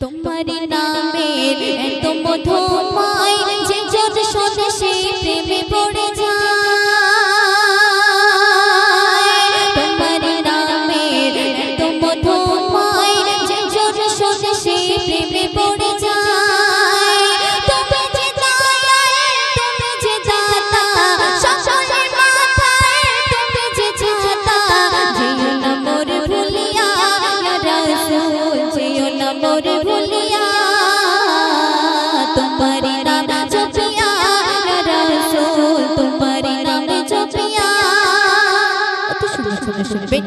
তোমারি নামের এত মধুময় যে জন শোনে সে প্রেমে পড়ে যায়। তোমারি নামের এত মধুময় যে জন শোনে সে প্রেমে পড়ে যায়। তুমি যে দয়াল, তুমি যে দাতা, সকলের মাথায় তুমি যে ছাতা। যেও না মোর ভুলিয়া ইয়া রাসূল, যেও না মোর ভুলিয়া। তোমারি নাম জপিয়া ইয়া রাসূল, তোমারি নাম জপিয়া। কত সুন্দর সুন্দর শুনবেন।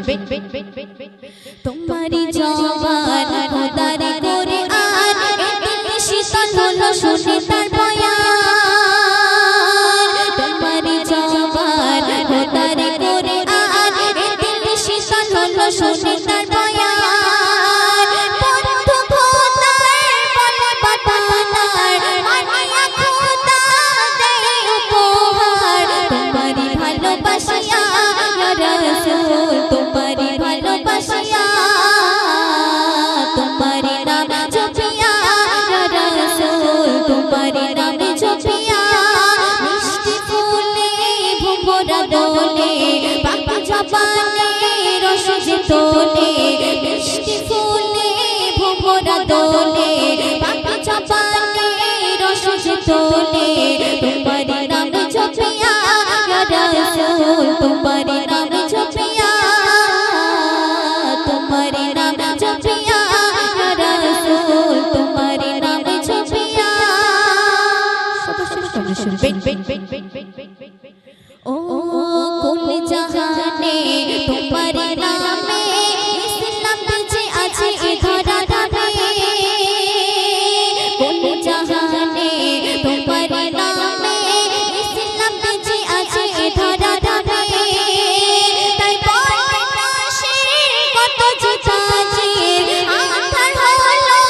তোমারি জবান খোদারে করে আর দিল শীতল হলো শুনে তার বয়ান। তোমারি জবান খোদারে করে আর দিল শীতল হলো শুনে তার বয়ান। বন্ধু খোদার বলে বাতানার মানিয়া খোদা দেয় উপহার। তোমারি ভালোবাসিয়া ইয়া রাসূল, তোমারি ভালোবাসিয়া। তোমারি নাম জপিয়া ইয়া রাসূল, তোমারি নাম জপিয়া। মিষ্টি ফুলে ভোমরা দোলে, পাখি জবানে রস যে তোলে। মিষ্টি ফুলে ভোমরা দোলে, পাখি জবানে রস যে তোলে। তোমারি নাম জপিয়া ইয়া রাসূল, তোমারি নাম জপিয়া। তোমারি নাম জপিয়া ইয়া রাসূল, তোমারি নাম জপিয়া। শুনবেন। ও কোন জাহানে তোমারি নামে ইসলাম বেঁচে আছে এ ধরা ধামে। কোন জাহানে তোমারি নামে ইসলাম বেঁচে আছে এ ধরা ধামে। তাই বলবে না সে কত যে তাজির, আঁধার হলো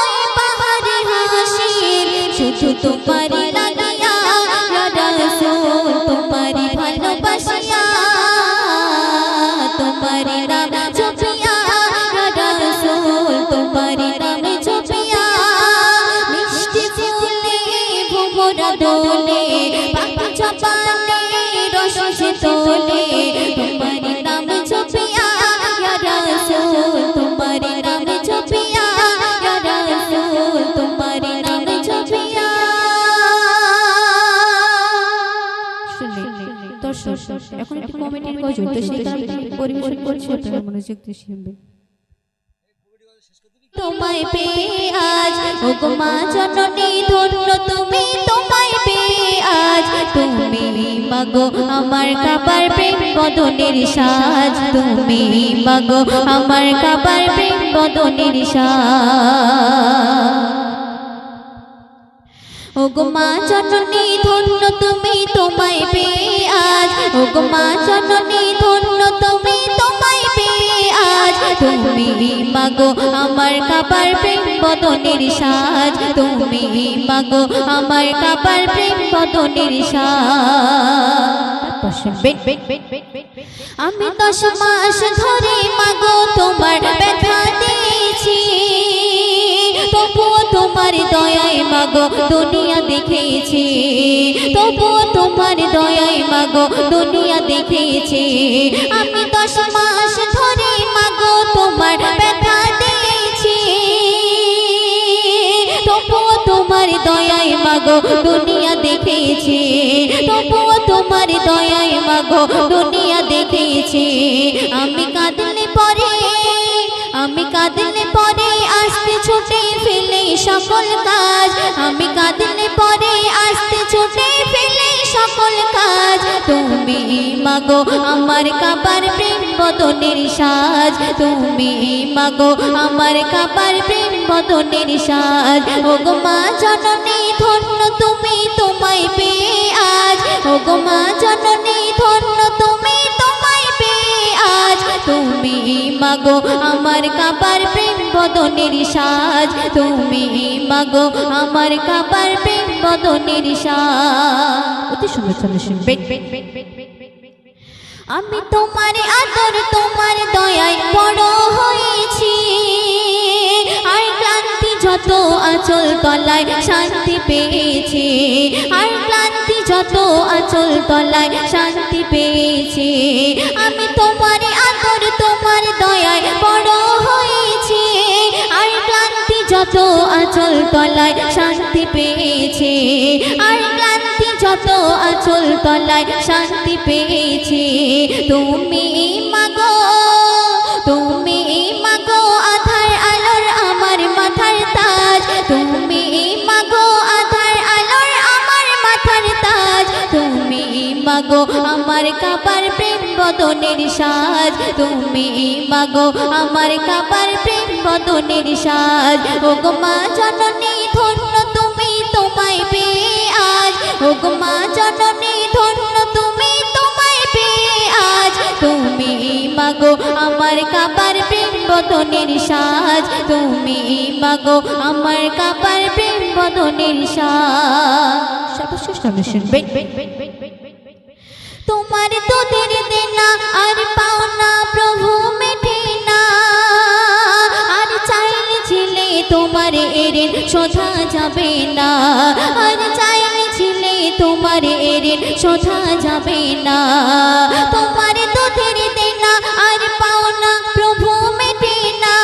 ওই বাহারে হাসির। শুধু তোমারি লাগিয়া ইয়া রাসূল, তোমারি ভালোবাসিয়া। তোমারি নাম জপিয়া ইয়া রাসূল, তোমারি নাম জপিয়া। মিষ্টি ফুলে ভোমরা দোলে, পাখি জবানে রস যে তোলে। তোমারি নাম জপিয়া ইয়া রাসূল, তোমারি নাম জপিয়া ইয়া রাসূল, তোমারি নাম জপিয়া। দর্শক এখন একটি কমেডির গজল, তো সেই গানটি পরিবেশন করছি, আপনারা মনোযোগ দিয়ে শুনবেন। তোমায় পেয়ে আজ ওগো মা জননী ধন্য তুমি, তোমায় পেয়ে আজ। তুমি মাগো আমার কাবার প্রেম বদনের সাজ, তুমি মাগো আমার কাবার প্রেম বদনের সাজ। ওগো মা জননী ধন্য তুমি, তোমায় পেয়ে আজ। ওগো মা জননী ধন্য তুমি, তোমায় পেয়ে আজ। তুমি মাগো আমার কাবার প্রেম বদনের সাজ, তুমি মাগো আমার কাবার প্রেম বদনের সাজ। আমি 10 মাস ধরে মাগো তোমার ব্যথা দিয়েছি, তবুও তোমার দয়ায় মাগো দুনিয়া দেখেছি। তবুও তোমার দয়ায় মাগো দুনিয়া দেখেছি। আমি 10 মাস ধরে মাগো তোমার ব্যথা দিয়েছি, তবুও তোমার দয়ায় মাগো দুনিয়া দেখেছি। তবুও তোমার দয়ায় মাগো দুনিয়া দেখেছি। আমি কাঁদলে পরে, আমি কাঁদলে পরে আসতে ছুটে ফেলে সকল কাজ। আমি কাঁদলে পরে আসতে ছুটে ফেলে সকল কাজ। তুমি মাগো আমার কাবার প্রেম বদনের সাজ, তুমি মাগো আমার কাবার প্রেম বদনের সাজ। ওগো মা জননী ধন্য তুমি, তোমায় পেয়ে আজ। ওগো মা জননী ধন্য তুমি, তোমায় পেয়ে আজ। তুমি মাগো আমার কাবার প্রেম বদনের সাজ, তুমি মাগো আমার কাবার প্রেম বদনের সাজ। অতি সুন্দর সুন্দর শুনবেন। আমি তোমার আদর তোমার দয়ায় বড় হয়েছি, আর ক্লান্তি যত আঁচল তলায় শান্তি পেয়েছে, আর ক্লান্তি যত আঁচল তলায় শান্তি পেয়েছে। আমি তোমার আদর তোমার দয়ায় বড় হয়েছি, আর ক্লান্তি যত আঁচল তলায় শান্তি পেয়েছে, আর ক্লান্তি যত আঁচল তলায় শান্তি পেয়েছে। তুমি মাগো, তুমি মাগো আধার আলোর আমার মাথার তাজ, তুমি মাগো আধার আলোর আমার মাথার তাজ, তুমি মাগো আমার কাবার প্রেম বদনের সাজ, তুমি মাগো আমার কাবার প্রেম বদনের সাজ। ওগো মা জননী ধন্য তুমি তোমায় পেয়ে আজ, ওগো মা জননী ধন্য তুমি তোমায় পেয়ে আজ। তুমি মাগো আমার কাবার প্রেম বদনের সাজ, তুমি মাগো আমার কাবার প্রেম বদনের সাজ। সর্বশেষ আমি শুনবেন। তোমার তোদের দেনা আর পাওনা প্রভু মেটে না, আর চাইলে ছিলে তোমার এরেন শোধা যাবে না, আর চাইলে ছিলে তোমার এরেন শোধা যাবে না। তোমার তোদের দেনা আর পাওনা প্রভু মেটে না,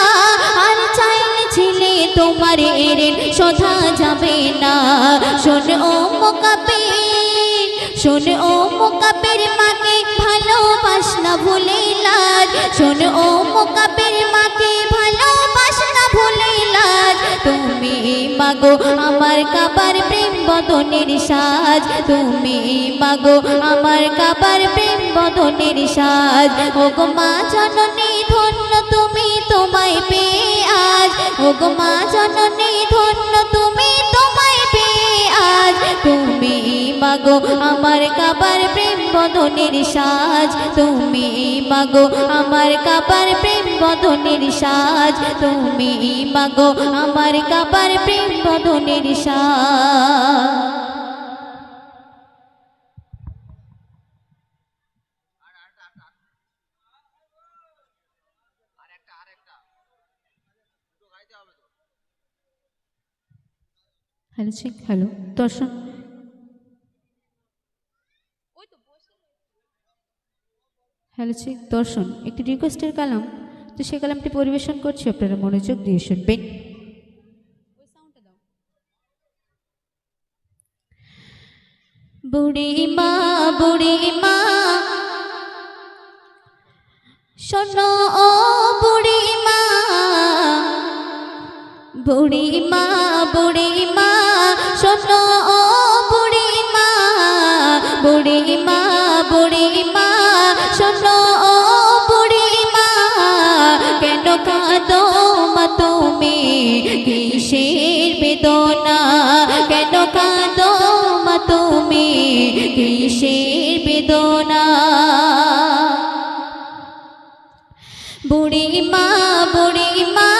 আর চাইলে ছিলে তোমার এরেন শোধা যাবে না। শোন ও মোকাব্বির, শোন ও মোকাব্বির মাকে ভালোবাস না ভুলে লাজ, শোন ও মোকাব্বির মাকে ভালোবাস না ভুলে লাজ। তুমি মাগো আমার কাবার প্রেম বদনের সাজ, তুমি মাগো আমার কাবার প্রেম বদনের সাজ। ওগো মা জননী ধন্য তুমি তোমায় পেয়ে আজ, ওগো মা জননী ধন্য তুমি তোমায় পেয়ে আজ। তুমি মাগো আমার কাবার প্রেম বদনের সাজ, তুমি মাগো আমার কাবার প্রেম বদনের সাজ, তুমি মাগো আমার কাবার প্রেম বদনের সাজ। হ্যালো চেক, হ্যালো দর্শন, হ্যালো চেক দর্শন, একটি রিকোয়েস্টের কালাম, তো সেই কালামটি পরিবেশন করছি, আপনারা মনোযোগ দিয়ে শুনবেন। বুড়ি মা, বুড়ি মা শোনো ও বুড়ি মা, বুড়ি মা, বুড়ি মা শোনো ও বুড়ি মা, বুড়ি মা, বুড়ি মা শোনো ও বুড়ি মা। কেন কাঁদো মা তুমি কিসের বেদনা, কেন কাঁদো মা তুমি কিসের বেদনা। বুড়ি মা, বুড়ি মা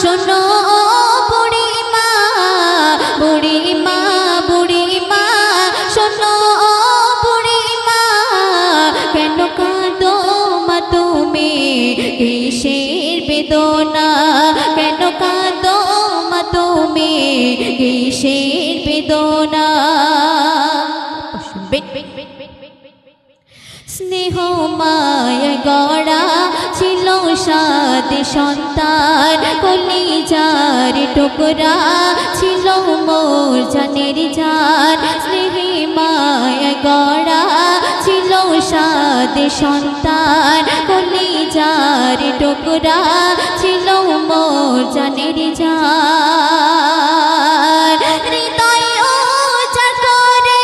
শোনো ও বুড়ি মা, বুড়ি মা, বুড়ি মা শোনো ও বুড়ি মা। কেন কাঁদো মা তুমি কিসের বেদনা, কেন কাঁদো মা তুমি কিসের বেদনা। স্নেহ মায় গড়া ছিল সাত সন্তান, কলিজার টুকরা ছিল মোর জানের জান। স্নেহে মায় গড়া ছিল সাত সন্তান, কলিজার টুকরা ছিল মোর জানের জান। হৃদয় উজাড় করে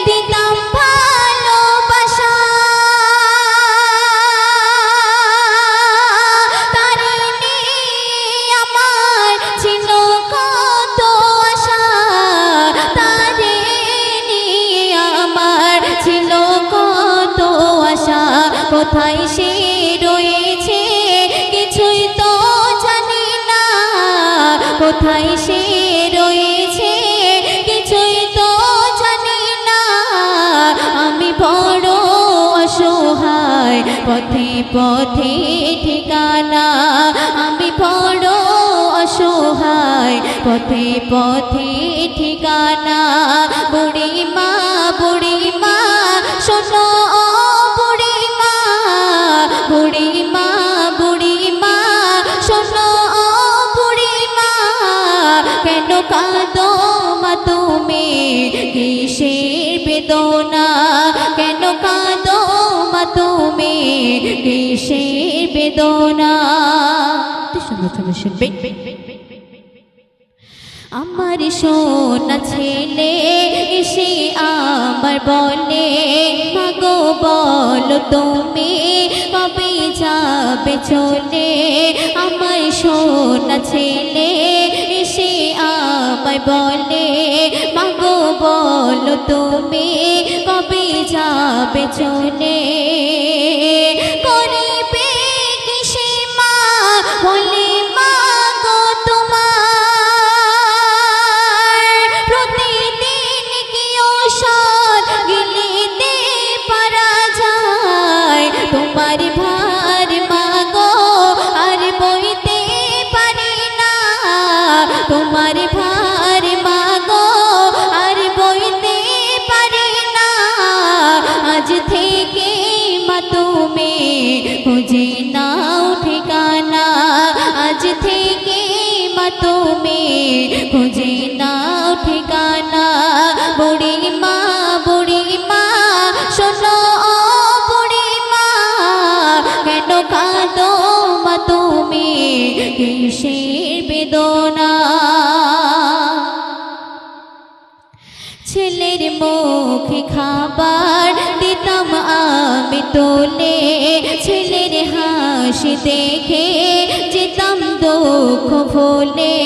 দিতাম ভালোবাসা, তারিণী আমার ছিল কত আশা, তারিণী আমার ছিল কত আশা। কোথায় সে রয়েছে কিছুই তো জানি না, কোথায় সে রয়েছে কিছুই তো জানি না। আমি বড় অসহায় পথে পথে ঠিকানা, আমি বড় অসহায় পথে পথে ঠিকানা। বুড়িমা বুড়িমা শোনো ও বুড়িমা, বুড়িমা বুড়িমা শোনো ও বুড়িমা, কেন কাঁদো মা তুমি কিসের বেদনা, কেন কাঁদো মা তুমি কিসের বেদনা। শুনবে আমার সোনা ছেলে এসে আমার বলে, মাগো বলো তুমি কবে যাবে চলে। আমার সোনা ছেলে এসে আমায় বলে, মাগো বলো তুমি কবে যাবে চলে। করিবে কিসে মা বলে মাগো তোমার, প্রতিদিন কি ঔষধ গিলিতে পারা যায়। তোমার ভার মাগো আর বইতে পারি না, তোমার ভার মাগো আর বইতে পারি না। আজ থেকে মা তুমি খুঁজে নাও ঠিকানা, আজ থেকে মা তুমি খুঁজে নাও ঠিকানা। বুড়িমা বুড়িমা শোনো ও বুড়িমা, কেন কাঁদো মা তুমি কিসের বেদনা। ছেলের মুখে খাবার দিতাম আমি তোলে, ছেলের হাসি দেখে যেতাম দুঃখ ভুলে।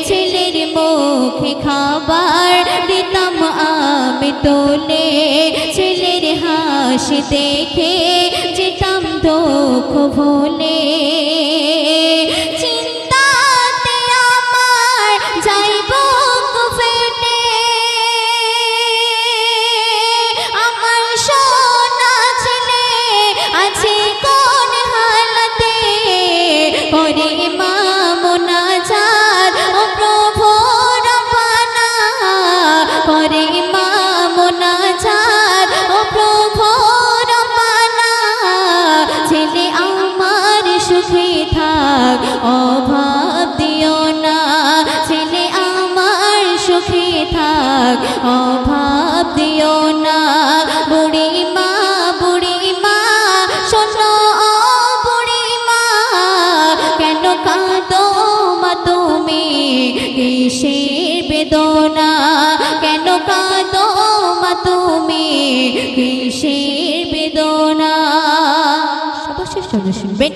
ছেলের মুখে খাবার দিতাম আমি তোলে, ছেলের হাসি দেখে যেতাম দুঃখ ভুলে। চিন্তাতে আমার যাইব ফেটে, আমার সোনা ছেলে আছে কোন হালতে। করে মা মোনাজাত ও প্রভু রব্বানা, করে মা মোনাজাত ও প্রভু রব্বানা। ছেলে আমার সুখে থাক অভাব দিও না, ছেলে আমার সুখে থাক অভাব দিও না। বুড়িমা বুড়িমা শোনো ও বুড়িমা, কেন কাঁদো মা তুমি কিসের বেদনা, কেন কাঁদো মা তুমি কিসের বেদনা। অবশ্যই শুনবেন।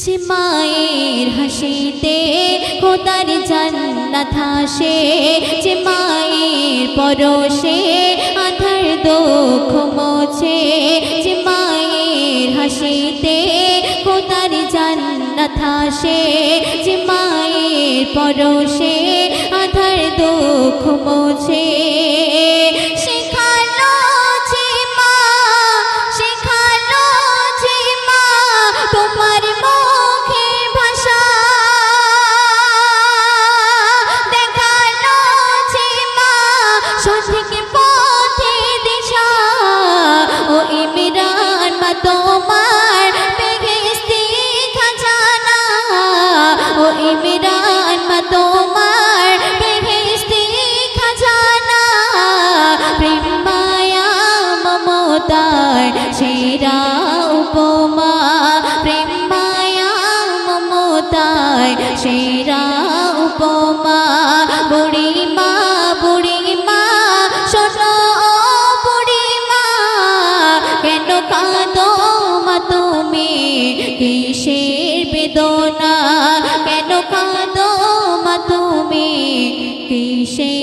যে মায়ের হাসিতে খোদার জান্নাত হাসে, যে মায়ের পরশে আঁধার দুঃখ মোছে। যে মায়ের হাসিতে খোদার জান্নাত হাসে, যে মায়ের পরশে আঁধার দুঃখ মোছে। শেখালো যে মা, শেখালো যে মা তোমার মুখের ভাষা, দেখালো যে মা সঠিক পথে দিশা। ও ইমরান মা তোমার বেহেশতি খাজানা, ও ইমরান মা তোমার বেহেশতি খাজানা। প্রেম মায়া মমতার সেরা উপমা, প্রেম মায়া মমতার সেরা উপমা। বুড়িমা বুড়িমা শোনো ও বুড়িমা, কেন কাঁদো মা তুমি কিসের বেদনা, কেন কাঁদো মা তুমি কিসের